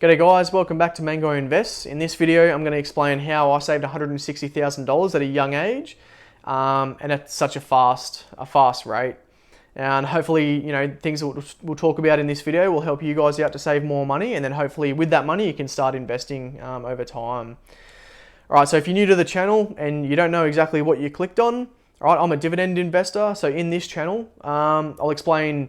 G'day guys, welcome back to Mango Invests. In this video, I'm going to explain how I saved $160,000 at a young age, and at such a fast rate. And hopefully, things that we'll talk about in this video will help you guys out to save more money, and then hopefully with that money, you can start investing over time. All right, so if you're new to the channel and you don't know exactly what you clicked on, all right, I'm a dividend investor. So in this channel, I'll explain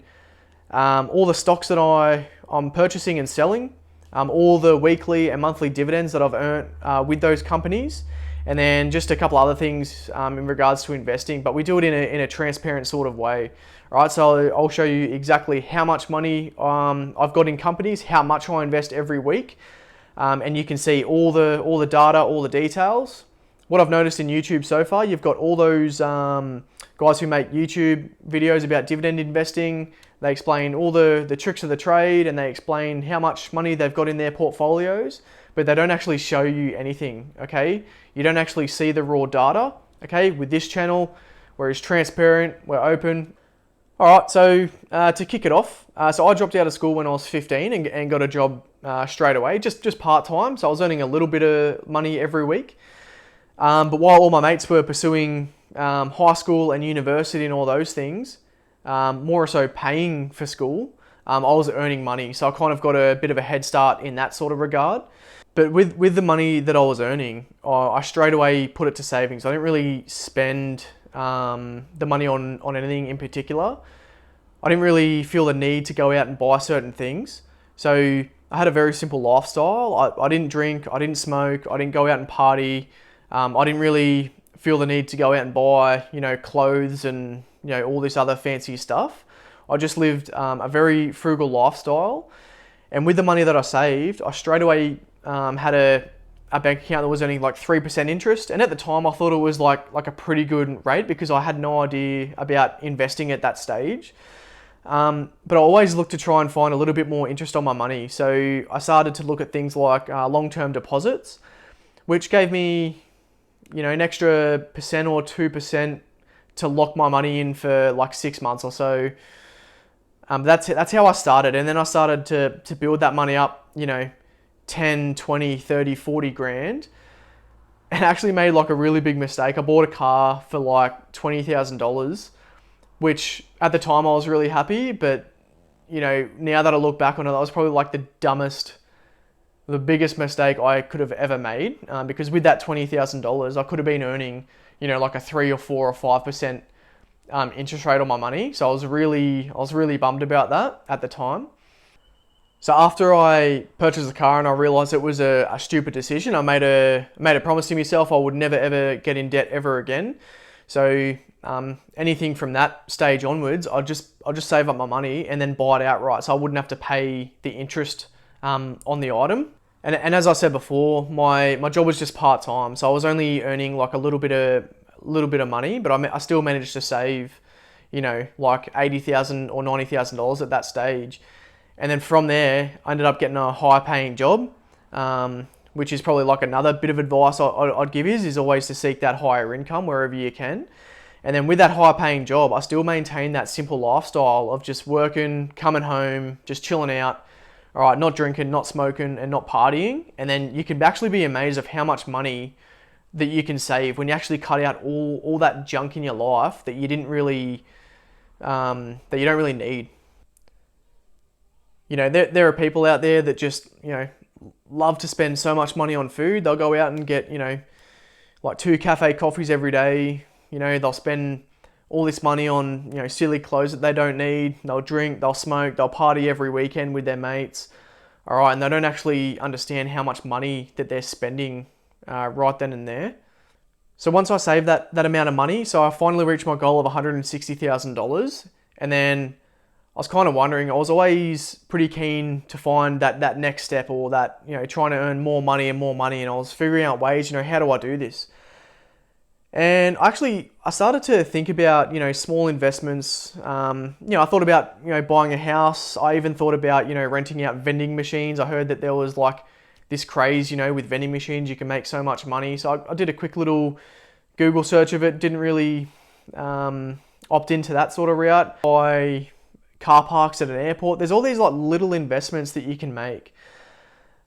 all the stocks that I'm purchasing and selling, all the weekly and monthly dividends that I've earned with those companies, and then just a couple other things in regards to investing, but we do it in a transparent sort of way. All right, so I'll show you exactly how much money I've got in companies, how much I invest every week, and you can see all the data, all the details. What I've noticed in YouTube so far, you've got all those guys who make YouTube videos about dividend investing. They explain all the tricks of the trade, and they explain how much money they've got in their portfolios, but they don't actually show you anything, okay? You don't actually see the raw data, okay? With this channel, we're as transparent, we're open. All right, so to kick it off, so I dropped out of school when I was 15 and got a job straight away, just part-time, so I was earning a little bit of money every week. But while all my mates were pursuing high school and university and all those things, more so paying for school, I was earning money. So I kind of got a bit of a head start in that sort of regard. But with the money that I was earning, I straight away put it to savings. I didn't really spend the money on anything in particular. I didn't really feel the need to go out and buy certain things. So I had a very simple lifestyle. I didn't drink, I didn't smoke, I didn't go out and party. I didn't really feel the need to go out and buy, clothes and, all this other fancy stuff. I just lived a very frugal lifestyle. And with the money that I saved, I straight away had a bank account that was earning like 3% interest. And at the time, I thought it was like a pretty good rate because I had no idea about investing at that stage. But I always looked to try and find a little bit more interest on my money. So I started to look at things like long-term deposits, which gave me an extra % or 2% to lock my money in for like 6 months or so. That's how I started. And then I started to build that money up, 10, 20, 30, 40 grand. And actually made like a really big mistake. I bought a car for like $20,000, which at the time I was really happy. But, now that I look back on it, that was probably like the biggest mistake I could have ever made, because with that $20,000, I could have been earning, like a 3 or 4 or 5% interest rate on my money. So I was really bummed about that at the time. So after I purchased the car and I realized it was a stupid decision, I made a promise to myself I would never ever get in debt ever again. So anything from that stage onwards, I'll just save up my money and then buy it outright, so I wouldn't have to pay the interest on the item. And as I said before, my job was just part-time, so I was only earning like a little bit of money, but I still managed to save, like $80,000 or $90,000 at that stage. And then from there, I ended up getting a high-paying job, which is probably like another bit of advice I'd give is always to seek that higher income wherever you can. And then with that high-paying job, I still maintain that simple lifestyle of just working, coming home, just chilling out. All right, not drinking, not smoking, and not partying. And then you can actually be amazed of how much money that you can save when you actually cut out all that junk in your life that you didn't really, that you don't really need. There are people out there that just, love to spend so much money on food. They'll go out and get, like 2 cafe coffees every day. They'll spend all this money on, silly clothes that they don't need. They'll drink, they'll smoke, they'll party every weekend with their mates. All right, and they don't actually understand how much money that they're spending right then and there. So once I saved that amount of money, so I finally reached my goal of $160,000. And then I was kind of wondering, I was always pretty keen to find that next step, or that, trying to earn more money. And I was figuring out ways, how do I do this? And I started to think about, small investments. I thought about, buying a house. I even thought about, renting out vending machines. I heard that there was like this craze, with vending machines, you can make so much money. So I did a quick little Google search of it. Didn't really opt into that sort of route. Buy car parks at an airport. There's all these like little investments that you can make.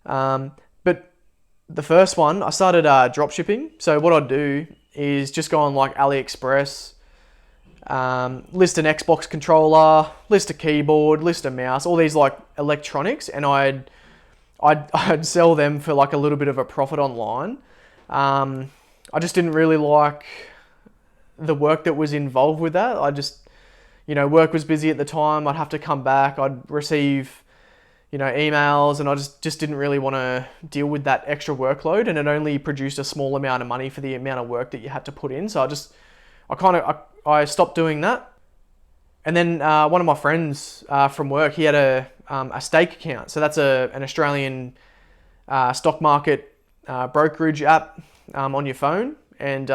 But the first one, I started dropshipping. So what I'd do is just go on like AliExpress, list an Xbox controller, list a keyboard, list a mouse, all these like electronics, and I'd sell them for like a little bit of a profit online. I just didn't really like the work that was involved with that. Work was busy at the time. I'd have to come back. I'd receive, emails, and I just didn't really want to deal with that extra workload, and it only produced a small amount of money for the amount of work that you had to put in. So I stopped doing that. And then one of my friends from work, he had a stake account. So that's an Australian stock market brokerage app on your phone, and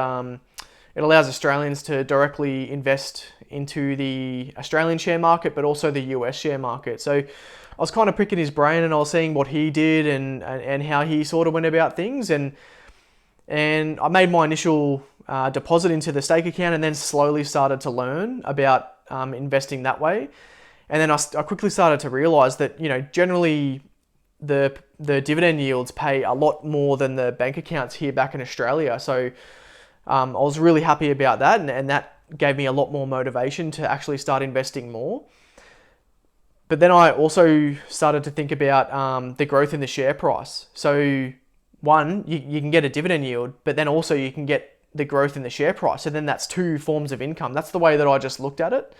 it allows Australians to directly invest into the Australian share market, but also the US share market. So I was kind of picking his brain, and I was seeing what he did and how he sort of went about things, and I made my initial deposit into the stake account, and then slowly started to learn about investing that way. And then I quickly started to realize that, generally the dividend yields pay a lot more than the bank accounts here back in Australia. So I was really happy about that, and that gave me a lot more motivation to actually start investing more. But then I also started to think about the growth in the share price. So one, you can get a dividend yield, but then also you can get the growth in the share price. So then that's two forms of income. That's the way that I just looked at it.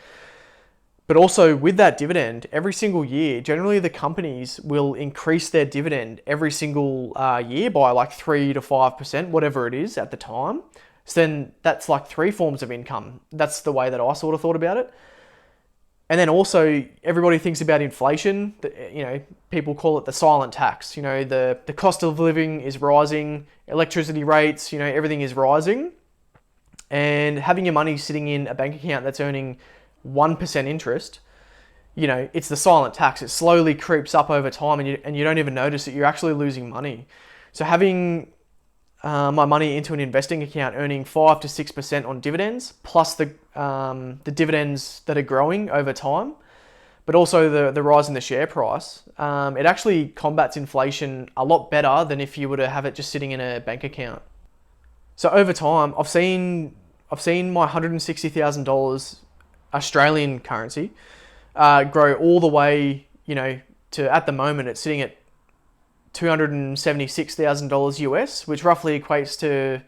But also with that dividend, every single year, generally the companies will increase their dividend every single year by like 3 to 5%, whatever it is at the time. So then that's like three forms of income. That's the way that I sort of thought about it. And then also everybody thinks about inflation. People call it the silent tax. The cost of living is rising, electricity rates, everything is rising. And having your money sitting in a bank account that's earning 1% interest, it's the silent tax. It slowly creeps up over time, and you don't even notice that you're actually losing money. So having my money into an investing account earning 5 to 6% on dividends, plus the dividends that are growing over time, but also the rise in the share price, it actually combats inflation a lot better than if you were to have it just sitting in a bank account. So over time, I've seen my $160,000 Australian currency grow all the way, to at the moment it's sitting at $276,000 US, which roughly equates to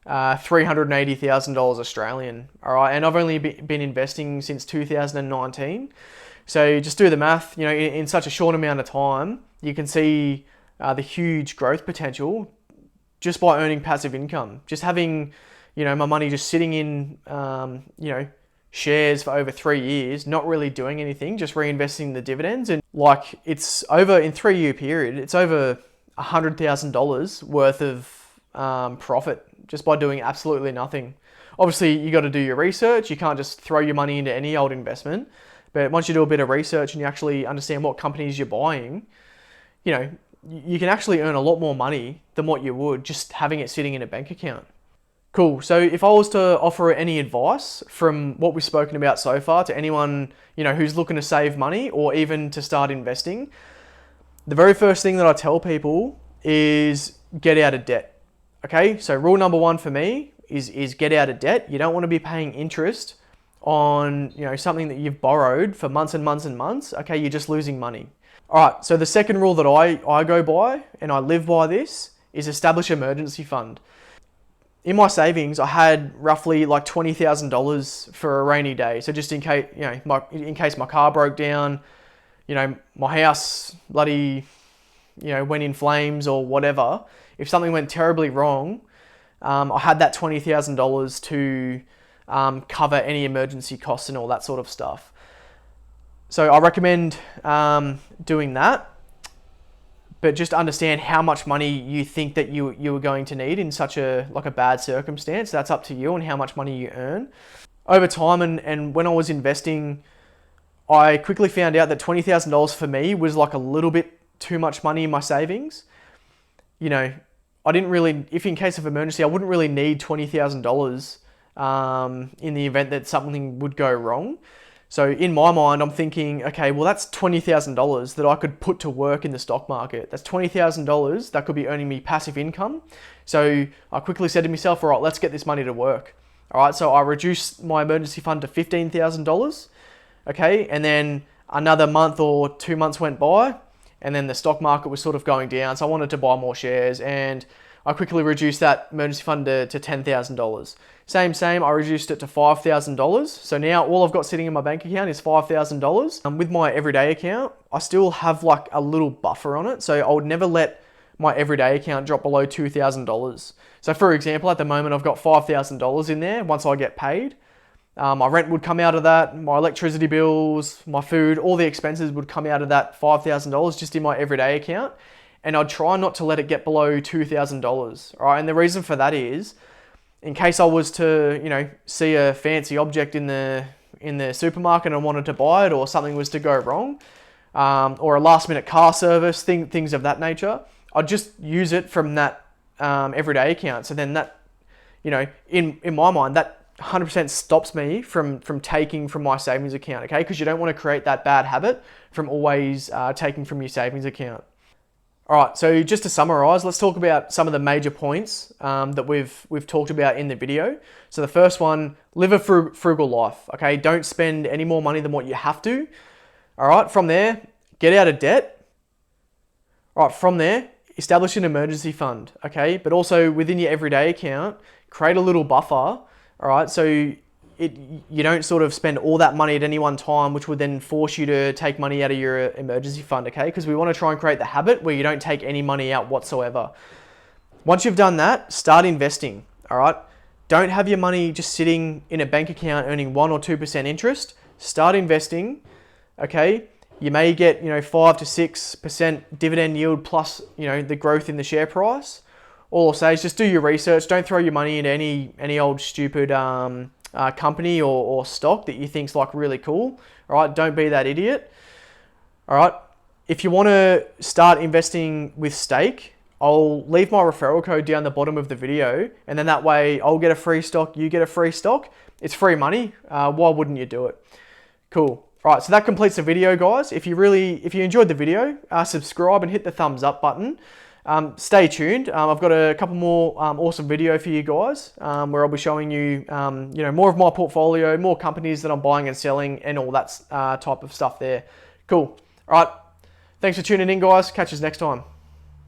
$380,000 Australian. All right, and I've only been investing since 2019. So just do the math. In such a short amount of time, you can see the huge growth potential just by earning passive income. Just having, my money just sitting in, shares for over 3 years, not really doing anything, just reinvesting the dividends. And like it's over in 3-year period, it's over $100,000 worth of profit just by doing absolutely nothing. Obviously, you got to do your research. You can't just throw your money into any old investment. But once you do a bit of research and you actually understand what companies you're buying, you can actually earn a lot more money than what you would just having it sitting in a bank account. Cool. So if I was to offer any advice from what we've spoken about so far to anyone, who's looking to save money or even to start investing, the very first thing that I tell people is get out of debt. Okay. So rule number one for me is get out of debt. You don't want to be paying interest on, something that you've borrowed for months and months and months. Okay. You're just losing money. All right. So the second rule that I go by and I live by this is establish an emergency fund. In my savings, I had roughly like $20,000 for a rainy day. So just in case, in case my car broke down, my house bloody, went in flames or whatever. If something went terribly wrong, I had that $20,000 to cover any emergency costs and all that sort of stuff. So I recommend doing that. But just understand how much money you think that you were going to need in such a bad circumstance. That's up to you and how much money you earn. Over time and when I was investing, I quickly found out that $20,000 for me was like a little bit too much money in my savings. I didn't really, if in case of emergency, I wouldn't really need $20,000 in the event that something would go wrong. So in my mind, I'm thinking, okay, well, that's $20,000 that I could put to work in the stock market. That's $20,000 that could be earning me passive income. So I quickly said to myself, all right, let's get this money to work. All right, so I reduced my emergency fund to $15,000. Okay, and then another month or 2 months went by, and then the stock market was sort of going down. So I wanted to buy more shares, and I quickly reduced that emergency fund to $10,000. Same, I reduced it to $5,000. So now all I've got sitting in my bank account is $5,000. With my everyday account, I still have like a little buffer on it. So I would never let my everyday account drop below $2,000. So for example, at the moment, I've got $5,000 in there once I get paid. My rent would come out of that, my electricity bills, my food, all the expenses would come out of that $5,000 just in my everyday account. And I'd try not to let it get below $2,000. All right, and the reason for that is, in case I was to, see a fancy object in the supermarket and I wanted to buy it, or something was to go wrong, or a last minute car service, things of that nature, I'd just use it from that everyday account. So then that, in my mind, that 100% stops me from taking from my savings account, okay? Because you don't want to create that bad habit from always taking from your savings account. All right, so just to summarize, let's talk about some of the major points that we've talked about in the video. So the first one, live a frugal life, okay? Don't spend any more money than what you have to. All right, from there, get out of debt. All right, from there, establish an emergency fund, okay? But also within your everyday account, create a little buffer, all right? So you don't sort of spend all that money at any one time, which would then force you to take money out of your emergency fund, okay? Because we want to try and create the habit where you don't take any money out whatsoever. Once you've done that, start investing, all right? Don't have your money just sitting in a bank account earning 1 or 2% interest. Start investing, okay? You may get, 5 to 6% dividend yield plus, the growth in the share price. All I'll say is just do your research. Don't throw your money into any old stupid company or stock that you think's like really cool. All right, don't be that idiot. All right, if you want to start investing with stake, I'll leave my referral code down the bottom of the video, and then that way I'll get a free stock, you get a free stock. It's free money. Why wouldn't you do it? Cool. All right, so that completes the video, guys. If you enjoyed the video, subscribe and hit the thumbs up button. Stay tuned. I've got a couple more awesome video for you guys where I'll be showing you, more of my portfolio, more companies that I'm buying and selling, and all that type of stuff there. Cool. All right. Thanks for tuning in, guys. Catch us next time.